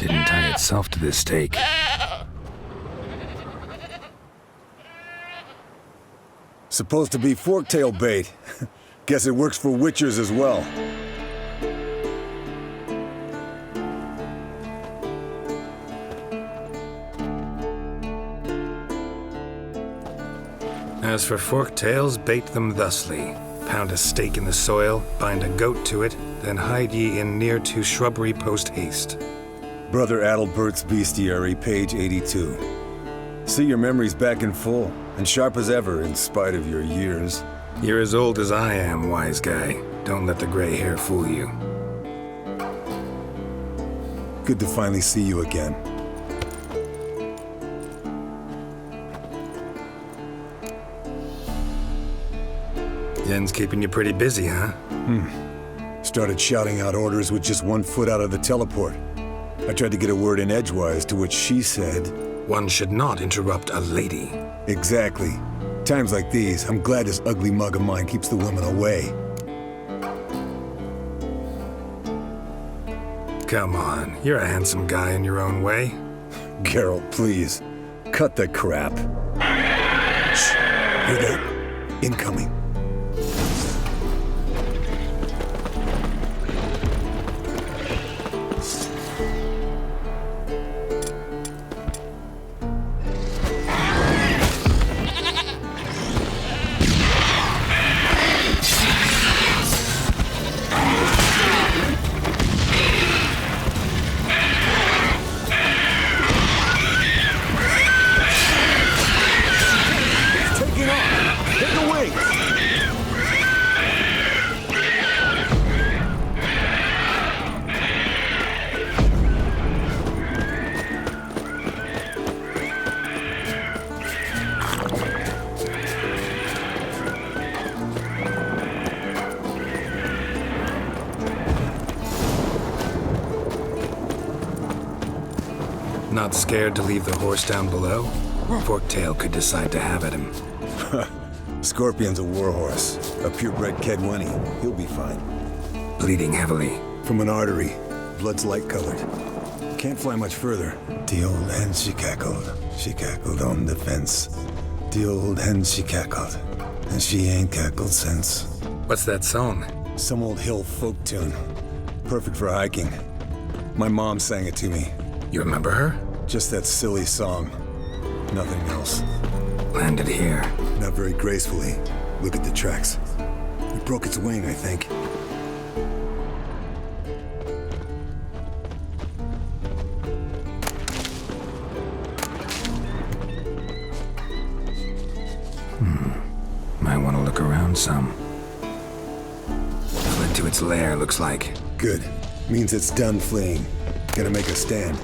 Didn't tie itself to this stake. Supposed to be forktail bait. Guess it works for witchers as well. As for forktails, bait them thusly. Pound a stake in the soil, bind a goat to it, then hide ye in near to shrubbery post haste. Brother Adalbert's Bestiary, page 82. See your memories back in full, and sharp as ever in spite of your years. You're as old as I am, wise guy. Don't let the gray hair fool you. Good to finally see you again. Yen's keeping you pretty busy, huh? Started shouting out orders with just 1 foot out of the teleport. I tried to get a word in edgewise, to which she said, One should not interrupt a lady. exactly. Times like these, I'm glad this ugly mug of mine keeps the women away. Come on, you're a handsome guy in your own way. Geralt, please. Cut the crap. Shh. Hear that? Incoming. Not scared to leave the horse down below? Forktail could decide to have at him. Scorpion's a warhorse. A purebred Kedwenny. He'll be fine. Bleeding heavily. From an artery. Blood's light-colored. Can't fly much further. The old hen, she cackled. She cackled on the fence. The old hen, she cackled. And she ain't cackled since. What's that song? Some old hill folk tune. Perfect for hiking. My mom sang it to me. You remember her? Just that silly song. Nothing else. Landed here. Not very gracefully. Look at the tracks. It broke its wing, I think. Might want to look around some. Fled to its lair, looks like. Good. Means it's done fleeing. Gonna make a stand.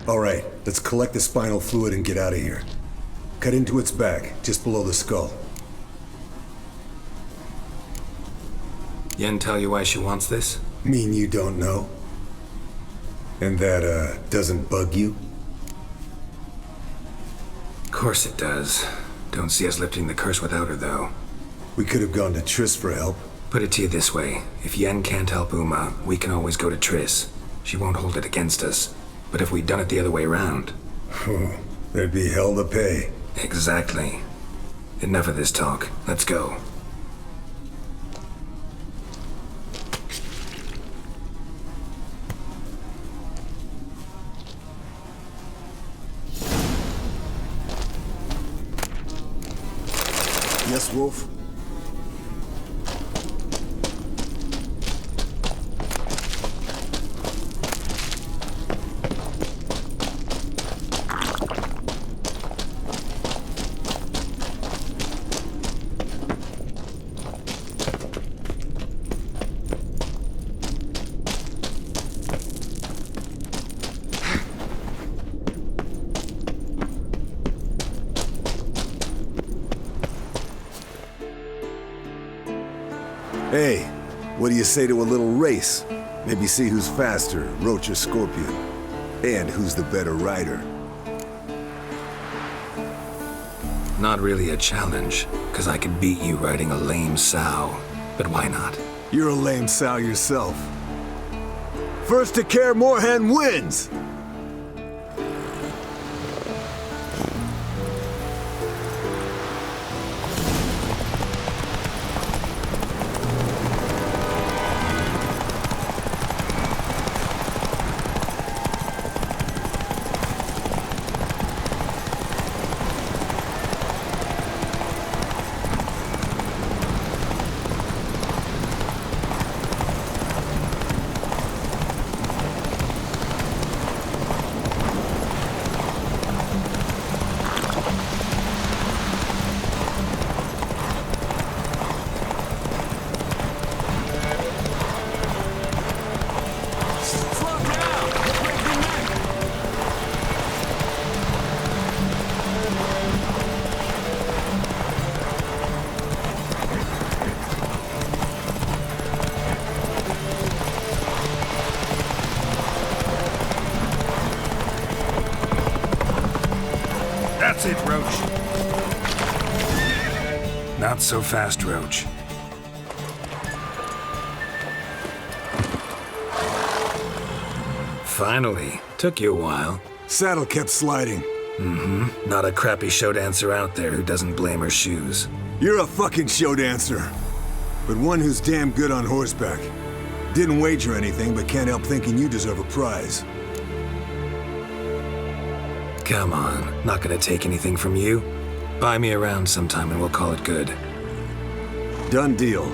All right, let's collect the spinal fluid and get out of here. Cut into its back, just below the skull. Yen tell you why she wants this? Mean you don't know? And that, doesn't bug you? Of course it does. Don't see us lifting the curse without her, though. We could have gone to Triss for help. Put it to you this way. If Yen can't help Uma, we can always go to Triss. She won't hold it against us. But if we'd done it the other way around... There'd be hell to pay. Exactly. Enough of this talk. Let's go. Yes, Wolf? Hey, what do you say to a little race? Maybe see who's faster, Roach or Scorpion. And who's the better rider. Not really a challenge, because I could beat you riding a lame sow. But why not? You're a lame sow yourself. First to Kaer Morhen wins! That's it, Roach. Not so fast, Roach. Finally. Took you a while. Saddle kept sliding. Not a crappy show dancer out there who doesn't blame her shoes. You're a fucking show dancer. But one who's damn good on horseback. Didn't wager anything, but can't help thinking you deserve a prize. Come on, not gonna take anything from you. Buy me around sometime and we'll call it good. Done deal.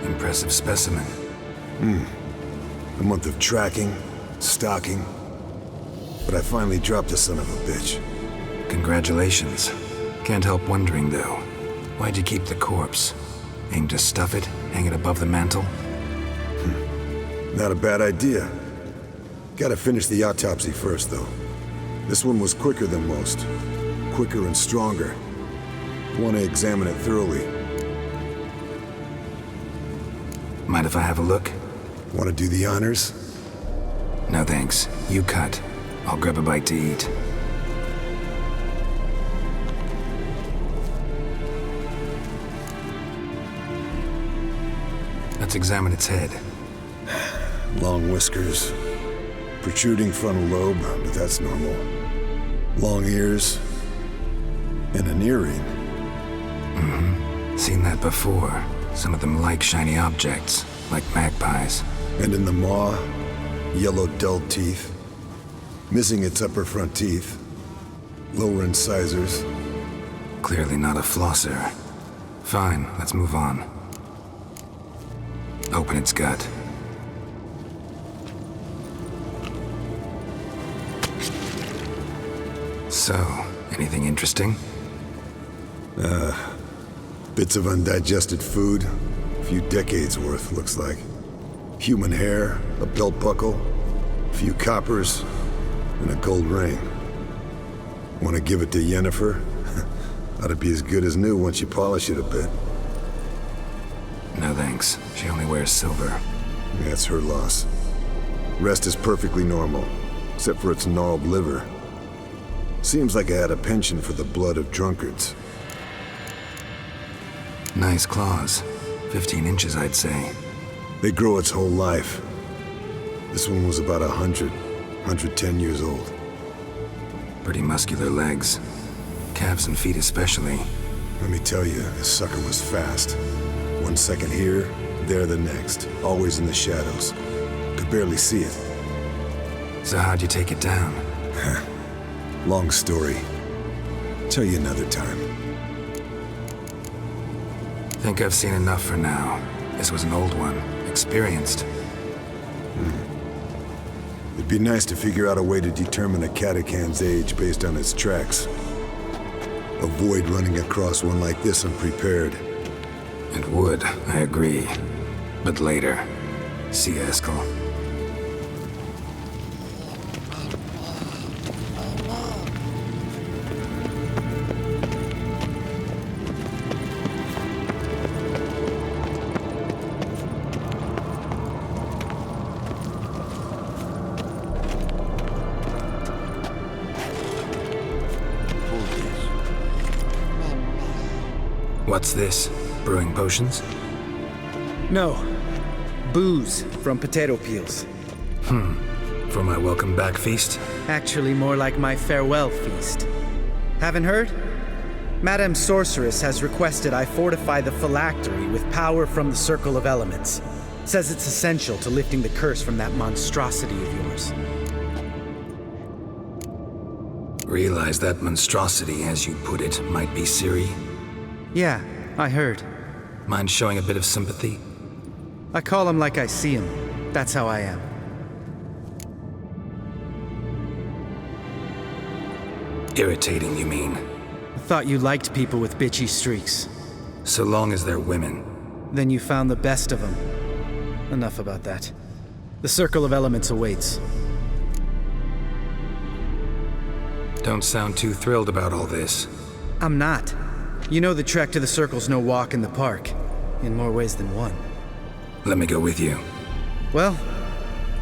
Impressive specimen. A month of tracking, stalking. But I finally dropped the son of a bitch. Congratulations. Can't help wondering, though. Why'd you keep the corpse? Aim to stuff it? Hang it above the mantle? Not a bad idea. Gotta finish the autopsy first, though. This one was quicker than most. quicker and stronger. Want to examine it thoroughly. Mind if I have a look? Want to do the honors? No thanks. You cut. I'll grab a bite to eat. Let's examine its head. Long whiskers, protruding frontal lobe, but that's normal. Long ears, and an earring. Seen that before. Some of them like shiny objects, like magpies. And in the maw, yellow dull teeth. Missing its upper front teeth. Lower incisors. Clearly not a flosser. Fine, let's move on. Open its gut. So, anything interesting? Bits of undigested food. A few decades worth, looks like. Human hair, a belt buckle, a few coppers, and a gold ring. Want to give it to Yennefer? Ought to be as good as new once you polish it a bit. No thanks. She only wears silver. That's her loss. Rest is perfectly normal, except for its gnarled liver. Seems like I had a penchant for the blood of drunkards. Nice claws. 15 inches, I'd say. They grow its whole life. This one was about 110 years old. Pretty muscular legs. Calves and feet especially. Let me tell you, this sucker was fast. 1 second here, there the next. Always in the shadows. Could barely see it. So how'd you take it down? Long story. Tell you another time. Think I've seen enough for now. This was an old one. Experienced. It'd be nice to figure out a way to determine a catacan's age based on its tracks. Avoid running across one like this unprepared. It would, I agree. But later. See you, Eskel. What's this? Brewing potions? No. Booze from potato peels. For my welcome back feast? Actually, more like my farewell feast. Haven't heard? Madame Sorceress has requested I fortify the phylactery with power from the Circle of Elements. Says it's essential to lifting the curse from that monstrosity of yours. Realize that monstrosity, as you put it, might be Ciri? Yeah, I heard. Mind showing a bit of sympathy? I call him like I see him. That's how I am. Irritating, you mean? I thought you liked people with bitchy streaks. So long as they're women. Then you found the best of them. Enough about that. The Circle of Elements awaits. Don't sound too thrilled about all this. I'm not. You know the trek to the Circle's no walk in the park. In more ways than one. Let me go with you. Well,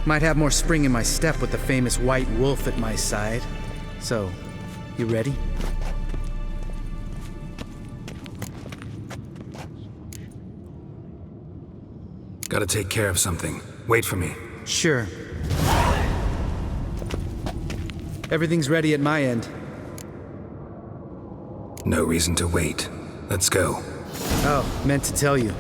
might have more spring in my step with the famous white wolf at my side. So, you ready? Gotta take care of something. Wait for me. Sure. Everything's ready at my end. No reason to wait. Let's go. Oh, meant to tell you.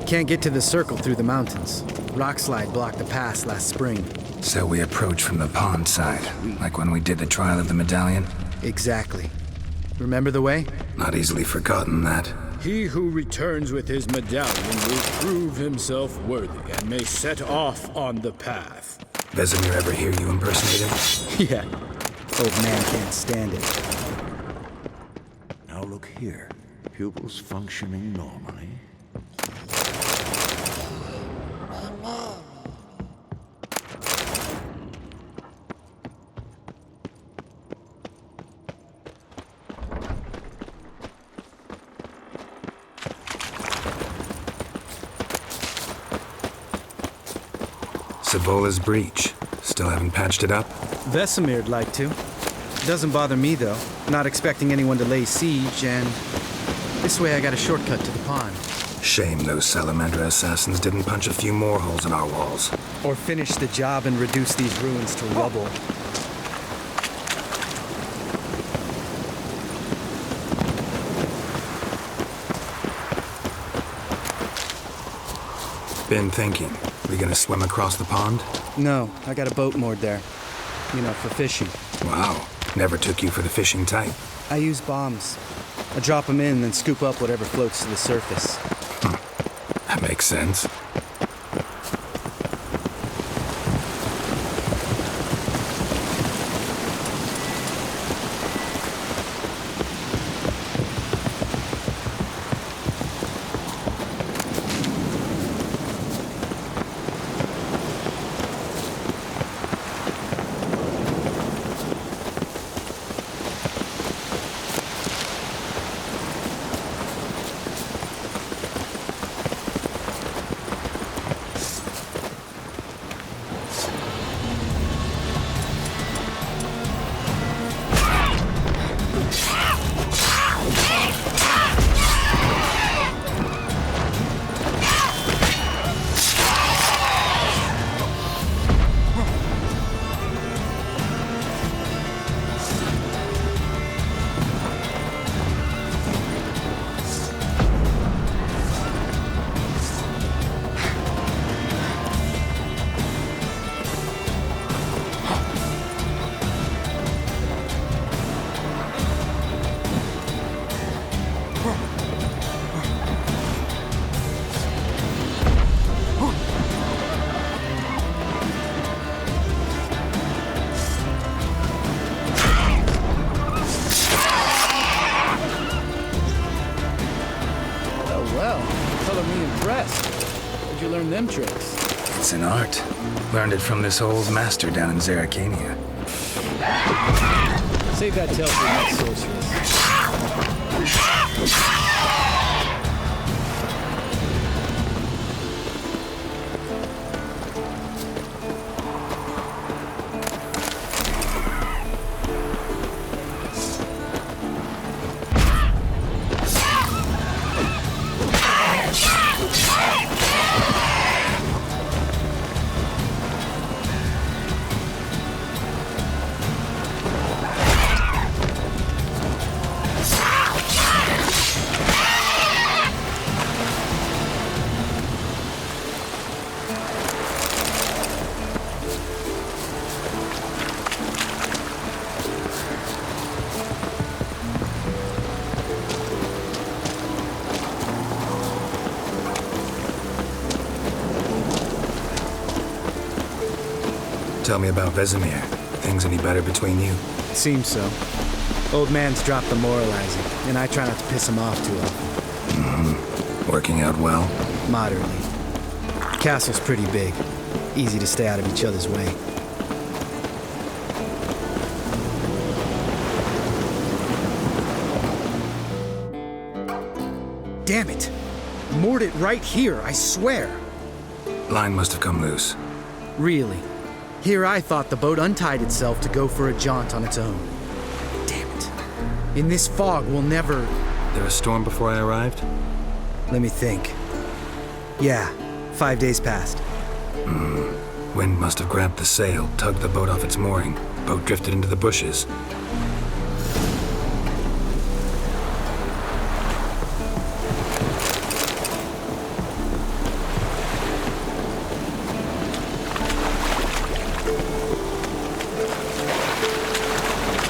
Can't get to the Circle through the mountains. Rockslide blocked the pass last spring. So we approach from the pond side, like when we did the trial of the medallion? Exactly. Remember the way? Not easily forgotten that. He who returns with his medallion will prove himself worthy and may set off on the path. Vesemir ever hear you impersonate him? Yeah. Old man can't stand it. Now look here. Pupils functioning normally. Cebola's breach. Still haven't patched it up? Vesemir'd like to. Doesn't bother me, though. Not expecting anyone to lay siege, and this way I got a shortcut to the pond. Shame those Salamander assassins didn't punch a few more holes in our walls. Or finish the job and reduce these ruins to rubble. Been thinking. We gonna swim across the pond? No, I got a boat moored there. You know, for fishing. Wow. Never took you for the fishing type. I use bombs. I drop them in and then scoop up whatever floats to the surface. That makes sense. Where'd you learn them tricks? It's an art. Learned it from this old master down in Zerrikania. Save that tale for the next sorceress. Tell me about Vesemir. Things any better between you? Seems so. Old man's dropped the moralizing, and I try not to piss him off too often. Working out well? Moderately. Castle's pretty big. Easy to stay out of each other's way. Damn it! Moored it right here, I swear! Line must have come loose. Really? Here I thought the boat untied itself to go for a jaunt on its own. Damn it. In this fog, we'll never... There a storm before I arrived? Let me think. Yeah, 5 days passed. Wind must have grabbed the sail, tugged the boat off its mooring. Boat drifted into the bushes.